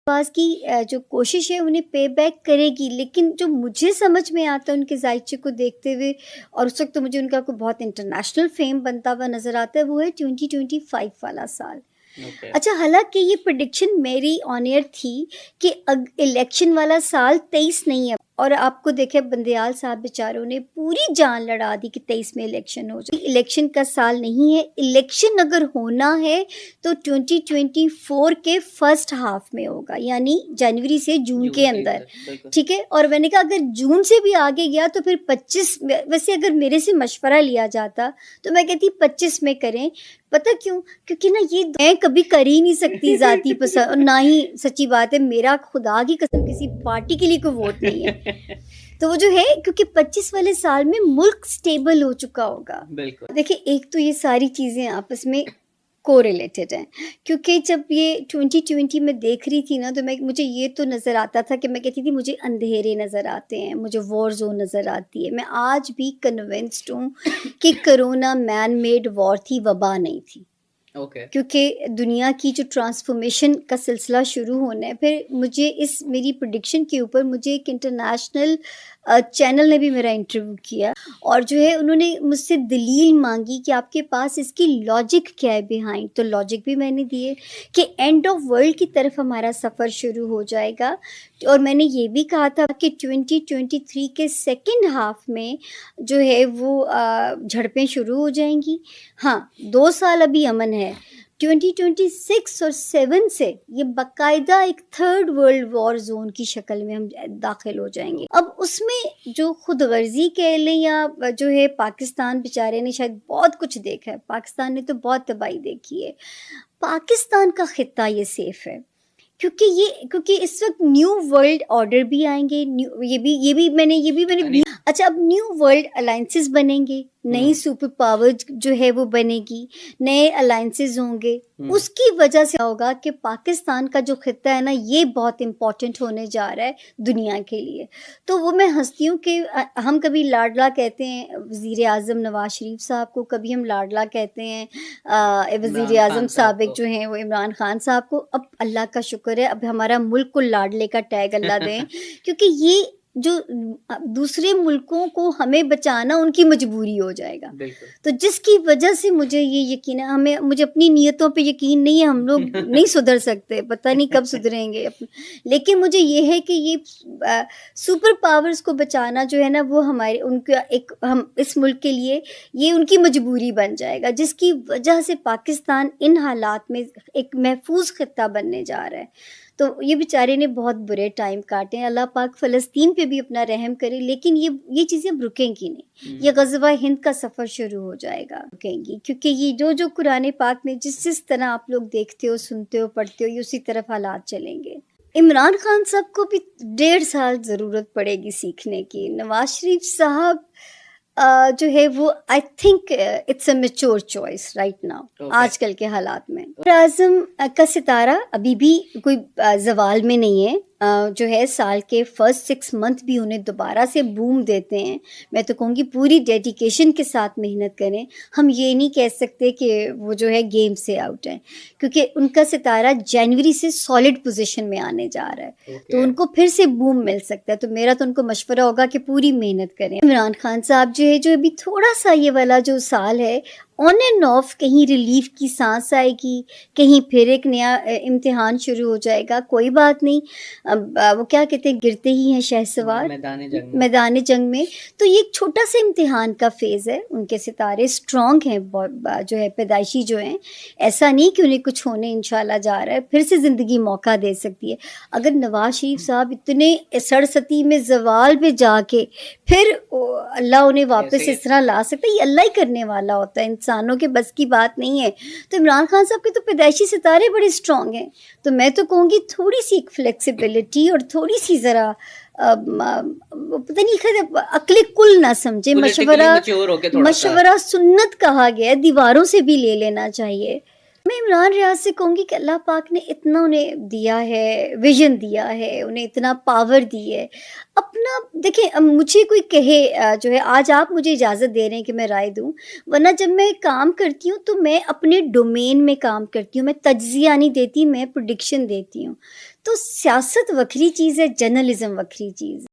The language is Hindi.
पास की जो कोशिश है उन्हें पे बैक करेगी, लेकिन जो मुझे समझ में आता है उनके ज़ायचे को देखते हुए और उस वक़्त तो मुझे उनका कोई बहुत इंटरनेशनल फ़ेम बनता हुआ नज़र आता है, वो है 2025 वाला साल। ओके। अच्छा, हालाँकि ये प्रेडिक्शन मेरी ऑन एयर थी कि इलेक्शन वाला साल 23 नहीं है, और आपको देखें बंदयाल साहब बेचारों ने पूरी जान लड़ा दी कि 23 में इलेक्शन हो जाए। इलेक्शन का साल नहीं है, इलेक्शन अगर होना है तो 2024 के फर्स्ट हाफ में होगा, यानी जनवरी से जून के अंदर, बिल्कुल। ठीक है? और मैंने कहा अगर जून से भी आगे गया तो फिर 25 वैसे अगर मेरे से मशवरा लिया जाता तो मैं कहती 25 में करें। पता क्यों? क्योंकि ना ये मैं कभी कर ही नहीं सकती ज़ाती पसंद, और ना ही सच्ची बात है मेरा खुदा की कसम किसी पार्टी के लिए कोई वोट नहीं है। तो वो जो है, क्योंकि 25 वाले साल में मुल्क स्टेबल हो चुका होगा। बिल्कुल। देखिए, एक तो ये सारी चीज़ें आपस में कोरिलेटेड हैं, क्योंकि जब ये 2020 में देख रही थी ना तो मुझे ये तो नज़र आता था कि मैं कहती थी मुझे अंधेरे नज़र आते हैं, मुझे वॉर ज़ोन नज़र आती है। मैं आज भी कन्विंस्ड हूँ कि कोरोना मैन मेड वॉर थी, वबा नहीं थी। ओके। क्योंकि दुनिया की जो ट्रांसफॉर्मेशन का सिलसिला शुरू होना है, फिर मुझे इस मेरी प्रेडिक्शन के ऊपर मुझे एक इंटरनेशनल चैनल ने भी मेरा इंटरव्यू किया, और जो है उन्होंने मुझसे दलील मांगी कि आपके पास इसकी लॉजिक क्या है बिहाइंड। तो लॉजिक भी मैंने दिए कि एंड ऑफ वर्ल्ड की तरफ हमारा सफ़र शुरू हो जाएगा, और मैंने ये भी कहा था कि 2023 के सेकेंड हाफ में जो है वो झड़पें शुरू हो जाएंगी। हाँ, 2 साल अभी अमन है। 2026 और 7 से ये बाकायदा एक थर्ड वर्ल्ड वॉर ज़ोन की शक्ल में हम दाखिल हो जाएँगे। अब उसमें जो खुदगर्ज़ी कह लें या जो है, पाकिस्तान बेचारे ने शायद बहुत कुछ देखा है, पाकिस्तान ने तो बहुत तबाही देखी है। पाकिस्तान का ख़ित्ता ये सेफ़ है। क्योंकि इस वक़्त न्यू वर्ल्ड ऑर्डर भी आएँगे, न्यू ये भी मैंने यानी अच्छा, अब न्यू वर्ल्ड अलायंसेस बनेंगे, नई सुपर पावर जो है वो बनेगी, नए अलायंसेस होंगे। उसकी वजह से होगा कि पाकिस्तान का जो ख़ित्ता है ना, ये बहुत इम्पोर्टेंट होने जा रहा है दुनिया के लिए। तो वो मैं हँसती हूँ कि हम कभी लाडला कहते हैं वज़ीर-ए-आज़म नवाज़ शरीफ साहब को, कभी हम लाडला कहते हैं वज़ीर-ए-आज़म साबिक़ जो हैं वो इमरान खान साहब को। अब अल्लाह का शुक्र है, अब हमारा मुल्क को लाडले का टैग अल्लाह दें, क्योंकि ये जो दूसरे मुल्कों को हमें बचाना उनकी मजबूरी हो जाएगा। बिल्कुल। तो जिसकी वजह से मुझे ये यकीन है, मुझे अपनी नीयतों पे यकीन नहीं है, हम लोग नहीं सुधर सकते, पता नहीं कब सुधरेंगे लेकिन मुझे ये है कि ये सुपर पावर्स को बचाना जो है ना, वो हमारे उनका एक हम इस मुल्क के लिए ये उनकी मजबूरी बन जाएगा, जिसकी वजह से पाकिस्तान इन हालात में एक महफूज ख़ित्ता बनने जा रहा है। तो ये बेचारे ने बहुत बुरे टाइम काटे हैं, अल्लाह पाक फ़लस्तीन पे भी अपना रहम करे, लेकिन ये चीज़ें अब रुकेंगी नहीं। ये ग़ज़वा हिंद का सफ़र शुरू हो जाएगा, रुकेंगी, क्योंकि ये जो कुरान पाक में जिस तरह आप लोग देखते हो, सुनते हो, पढ़ते हो, ये उसी तरफ हालात चलेंगे। इमरान खान साहब को भी 1.5 साल ज़रूरत पड़ेगी सीखने की। नवाज़ शरीफ साहब जो है वो I think it's a mature choice right now, आजकल के हालात में। आज़म का सितारा अभी भी कोई ज़वाल में नहीं है। जो है साल के फर्स्ट 6 मंथ भी उन्हें दोबारा से बूम देते हैं। मैं तो कहूँगी पूरी डेडिकेशन के साथ मेहनत करें। हम ये नहीं कह सकते कि वो जो है गेम से आउट हैं, क्योंकि उनका सितारा जनवरी से सॉलिड पोजीशन में आने जा रहा है। तो उनको फिर से बूम मिल सकता है। तो मेरा तो उनको मशवरा होगा कि पूरी मेहनत करें। इमरान खान साहब जो है, जो अभी थोड़ा सा ये वाला जो साल है ऑन एंड ऑफ, कहीं रिलीफ की सांस आएगी, कहीं फिर एक नया इम्तिहान शुरू हो जाएगा, कोई बात नहीं। अब वो क्या कहते हैं, गिरते ही हैं शहसवार मैदान जंग में। तो ये एक छोटा सा इम्तिहान का फेज़ है। उनके सितारे स्ट्रॉन्ग हैं, जो है पैदाइशी जो हैं, ऐसा नहीं कि उन्हें कुछ होने इंशाल्लाह जा रहा है, फिर से ज़िंदगी मौका दे सकती है। अगर नवाज़ शरीफ साहब इतने सड़सती में ज़वाल पे जाके फिर अल्लाह उन्हें वापस इस तरह ला सकता है, ये अल्लाह ही करने वाला होता है, इंसानों के बस की बात नहीं है। तो इमरान खान साहब के तो पैदाइशी सितारे बड़े स्ट्रॉन्ग हैं। तो मैं तो कहूँगी थोड़ी सी एक फ्लेक्सिबिलिटी और थोड़ी सी ज़रा पता नहीं, खैर अक्ल कुल ना समझे, मशवरा सुन्नत कहा गया है, दीवारों से भी ले लेना चाहिए। मैं इमरान रियाज़ से कहूँगी कि अल्लाह पाक ने इतना उन्हें दिया है, विज़न दिया है, उन्हें इतना पावर दी है। अपना देखिए मुझे कोई कहे जो है आज आप मुझे इजाज़त दे रहे हैं कि मैं राय दूँ, वरना जब मैं काम करती हूँ तो मैं अपने डोमेन में काम करती हूँ, मैं तज्ज़िया नहीं देती, मैं प्रेडिक्शन देती हूँ। तो सियासत वखरी चीज़ है, जर्नलिज़्म वखरी चीज़ है।